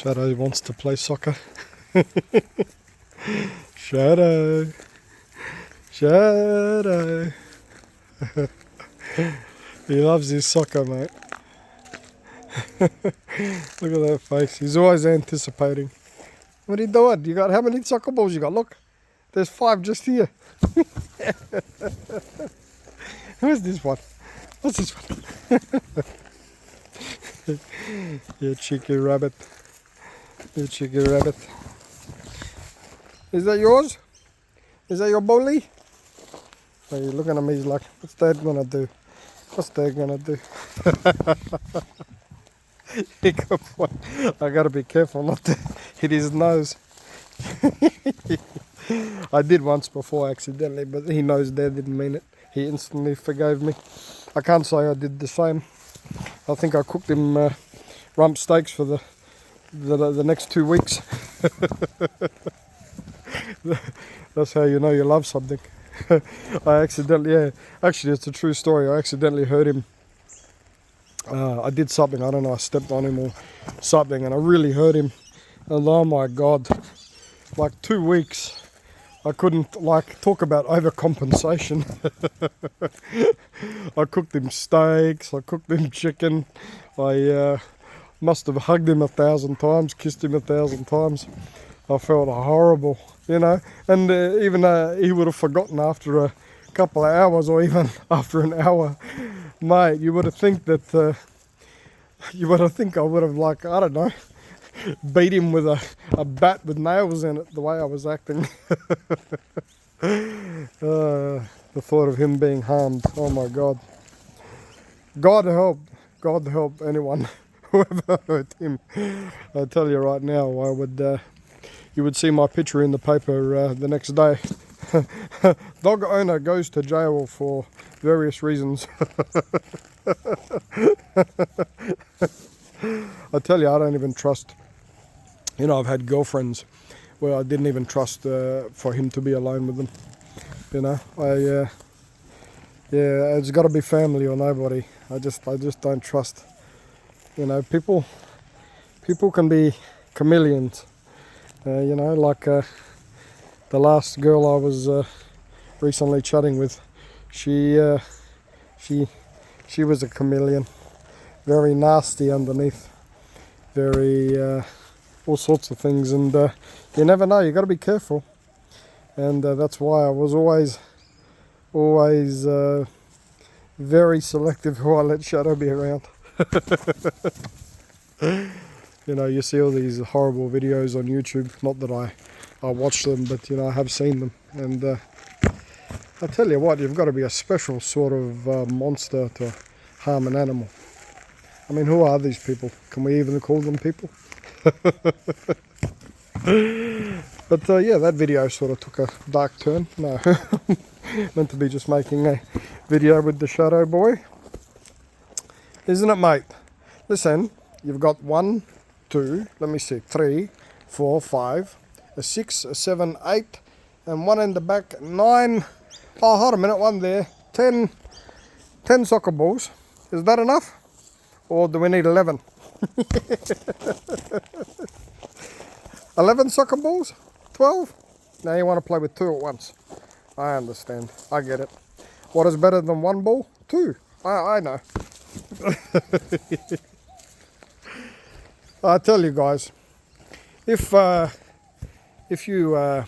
Shadow wants to play soccer. Shadow. Shadow. He loves his soccer, mate. Look at that face. He's always anticipating. What are you doing? You got how many soccer balls you got? Look, there's 5 just here. Where's this one? What's this one? You cheeky rabbit. You cheeky rabbit. Is that yours? Is that your bully? Oh, you're looking at me, he's like, what's Dad gonna do? What's Dad gonna do? I gotta be careful not to hit his nose. I did once before accidentally, but he knows Dad didn't mean it. He instantly forgave me. I can't say I did the same. I think I cooked him rump steaks for the next 2 weeks. That's how you know you love something. I accidentally, actually it's a true story. I accidentally hurt him. I did something, I don't know, I stepped on him or something, and I really hurt him. And oh my God, like 2 weeks, I couldn't talk about overcompensation. I cooked him steaks, I cooked him chicken. I must have hugged him 1,000 times, kissed him 1,000 times. I felt horrible, you know. And even he would have forgotten after a couple of hours, or even after an hour. Mate, you would have think that I would have, like, I don't know, beat him with a bat with nails in it, the way I was acting. The thought of him being harmed, oh my God. God help anyone who ever hurt him. I tell you right now, you would see my picture in the paper the next day. Dog owner goes to jail for various reasons. I tell you, I don't even trust. You know, I've had girlfriends where I didn't even trust for him to be alone with them. You know, yeah, it's got to be family or nobody. I just don't trust. You know, people can be chameleons. You know, like the last girl I was recently chatting with, she was a chameleon, very nasty underneath, very all sorts of things, and you never know. You got to be careful, and that's why I was always very selective who I let Shadow be around. You know, you see all these horrible videos on YouTube. Not that I watch them, but you know, I have seen them, and I tell you what, you've got to be a special sort of monster to harm an animal. I mean, who are these people? Can we even call them people? But yeah, that video sort of took a dark turn. No, meant to be just making a video with the Shadow boy, isn't it, mate? Listen, you've got 1, 2, let me see, 3, 4, 5, a 6, a 7, 8, and 1 in the back, 9. Oh, hold a minute, 1 there. 10 soccer balls. Is that enough? Or do we need 11? 11 soccer balls? 12? Now you want to play with 2 at once. I understand. I get it. What is better than 1 ball? 2. I know. I tell you guys, if you are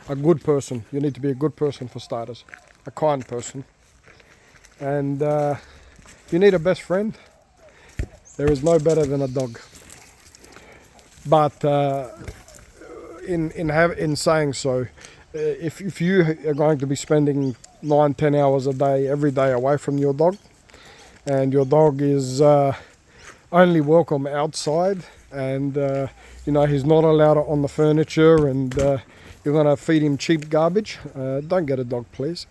a good person, you need to be a good person for starters, a kind person, and you need a best friend. There is no better than a dog. But in saying so, if you are going to be spending 9-10 hours a day every day away from your dog, and your dog is only welcome outside, and you know, he's not allowed on the furniture, and you're going to feed him cheap garbage, don't get a dog, please.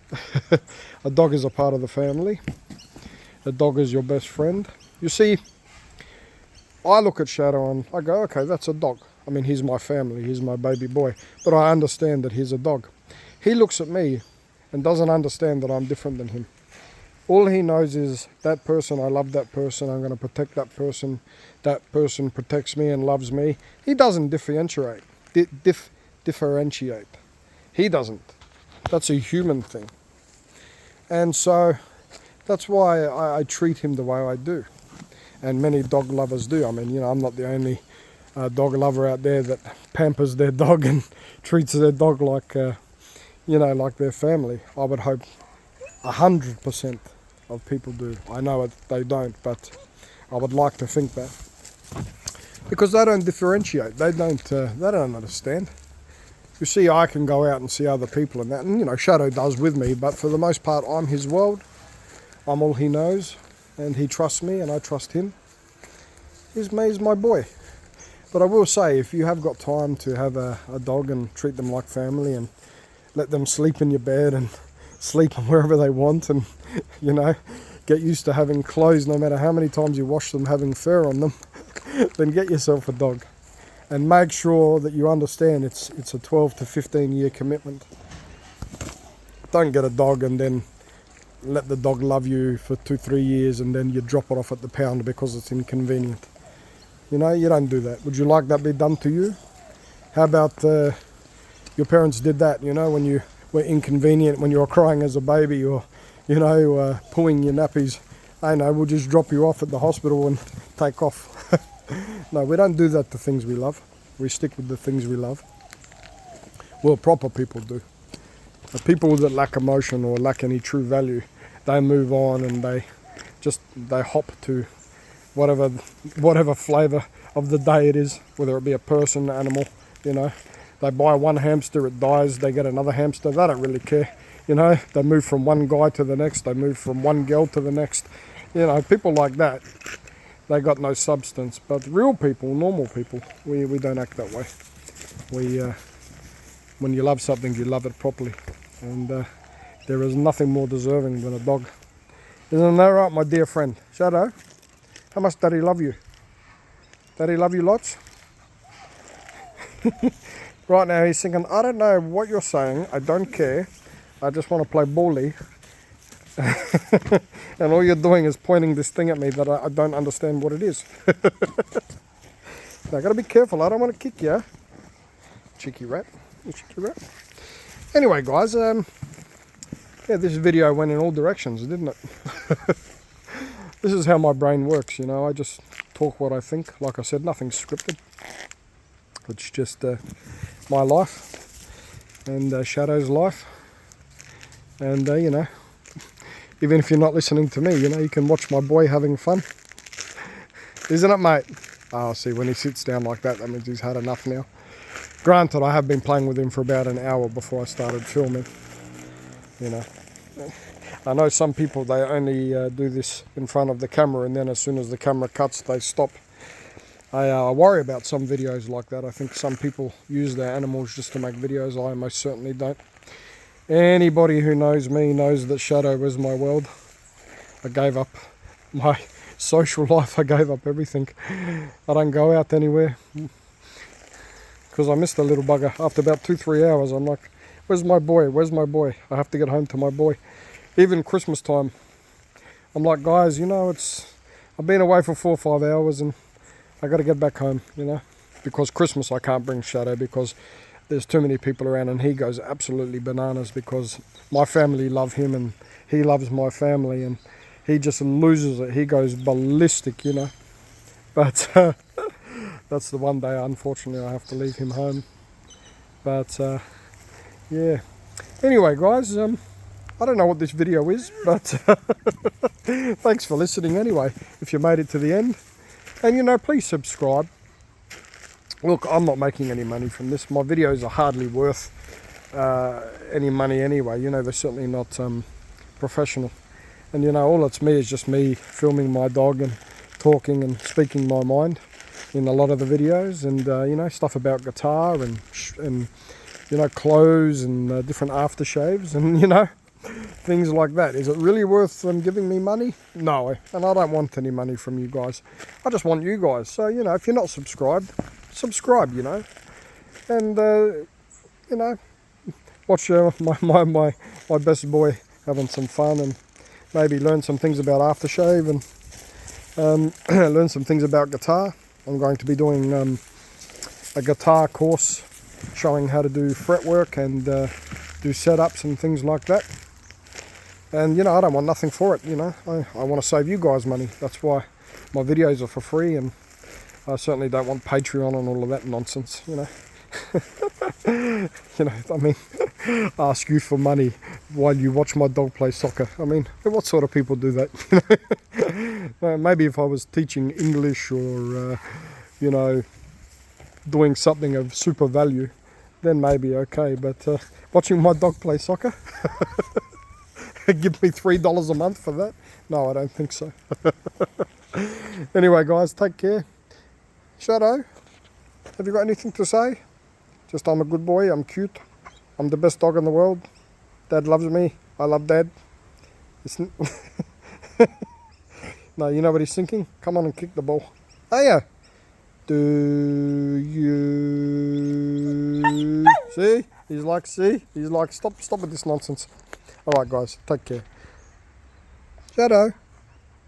A dog is a part of the family. A dog is your best friend. You see, I look at Shadow and I go, okay, that's a dog. I mean, he's my family, he's my baby boy, but I understand that he's a dog. He looks at me and doesn't understand that I'm different than him. All he knows is that person, I love that person, I'm going to protect that person protects me and loves me. He doesn't differentiate. Differentiate. He doesn't. That's a human thing. And so that's why I treat him the way I do. And many dog lovers do. I mean, you know, I'm not the only dog lover out there that pampers their dog and treats their dog like, you know, like their family. I would hope 100% of people do. I know they don't, but I would like to think that. Because they don't differentiate. They don't understand. You see, I can go out and see other people and that, and you know, Shadow does with me, but for the most part, I'm his world. I'm all he knows, and he trusts me, and I trust him. He's my boy. But I will say, if you have got time to have a dog and treat them like family and let them sleep in your bed and sleep wherever they want, and you know, get used to having clothes no matter how many times you wash them having fur on them, then get yourself a dog. And make sure that you understand it's a 12 to 15 year commitment. Don't get a dog and then let the dog love you for 2-3 years and then you drop it off at the pound because it's inconvenient. You know, you don't do that. Would you like that be done to you? How about your parents did that, you know, when you were inconvenient, when you were crying as a baby, or, you know, pulling your nappies. I know, we'll just drop you off at the hospital and take off. No, we don't do that to things we love. We stick with the things we love. Well, proper people do. The people that lack emotion or lack any true value, they move on and they hop to whatever flavour of the day it is, whether it be a person, animal, you know. They buy one hamster, it dies, they get another hamster, they don't really care. You know, they move from one guy to the next, they move from one girl to the next. You know, people like that, they got no substance. But real people, normal people, we don't act that way. When you love something, you love it properly. And there is nothing more deserving than a dog. Isn't that right, my dear friend? Shadow, how much Daddy love you? Daddy love you lots? Right now he's thinking, I don't know what you're saying, I don't care. I just want to play bally. And all you're doing is pointing this thing at me that I don't understand what it is. Now, I gotta be careful, I don't want to kick you. Cheeky rat. You cheeky rat. Anyway, guys, yeah, this video went in all directions, didn't it? This is how my brain works, you know. I just talk what I think. Like I said, nothing's scripted. It's just my life and Shadow's life. And, you know, even if you're not listening to me, you know, you can watch my boy having fun. Isn't it, mate? Oh, see, when he sits down like that, that means he's had enough now. Granted, I have been playing with him for about an hour before I started filming. You know, I know some people, they only do this in front of the camera, and then as soon as the camera cuts, they stop. I worry about some videos like that. I think some people use their animals just to make videos. I most certainly don't. Anybody who knows me knows that Shadow was my world. I gave up my social life. I gave up everything. I don't go out anywhere because I missed the little bugger. After about 2-3 hours, I'm like, where's my boy? Where's my boy? I have to get home to my boy. Even Christmas time, I'm like, guys, you know, I've been away for 4 or 5 hours and I got to get back home, you know, because Christmas I can't bring Shadow because there's too many people around, and he goes absolutely bananas because my family love him and he loves my family, and he just loses it. He goes ballistic, you know. But that's the one day, unfortunately, I have to leave him home. But yeah. Anyway, guys, I don't know what this video is, but thanks for listening anyway, if you made it to the end. And, you know, please subscribe. Look, I'm not making any money from this. My videos are hardly worth any money anyway. You know, they're certainly not professional. And, you know, all it's me is just me filming my dog and talking and speaking my mind in a lot of the videos. And, you know, stuff about guitar and you know, clothes and different aftershaves and, you know, things like that. Is it really worth them giving me money? No, and I don't want any money from you guys. I just want you guys. So, you know, if you're not subscribed, subscribe, you know, and you know, watch my best boy having some fun, and maybe learn some things about aftershave and learn some things about guitar. I'm going to be doing a guitar course showing how to do fretwork and do setups and things like that. And, you know, I don't want nothing for it, you know. I want to save you guys money. That's why my videos are for free, and I certainly don't want Patreon and all of that nonsense, you know. You know, I mean, ask you for money while you watch my dog play soccer. I mean, what sort of people do that? Maybe if I was teaching English or, you know, doing something of super value, then maybe okay. But watching my dog play soccer, give me $3 a month for that? No, I don't think so. Anyway, guys, take care. Shadow, have you got anything to say? Just I'm a good boy, I'm cute, I'm the best dog in the world. Dad loves me, I love Dad. No, you know what he's thinking? Come on and kick the ball. Oh yeah. Do you see? He's like, stop with this nonsense. Alright guys, take care. Shadow,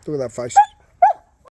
look at that face.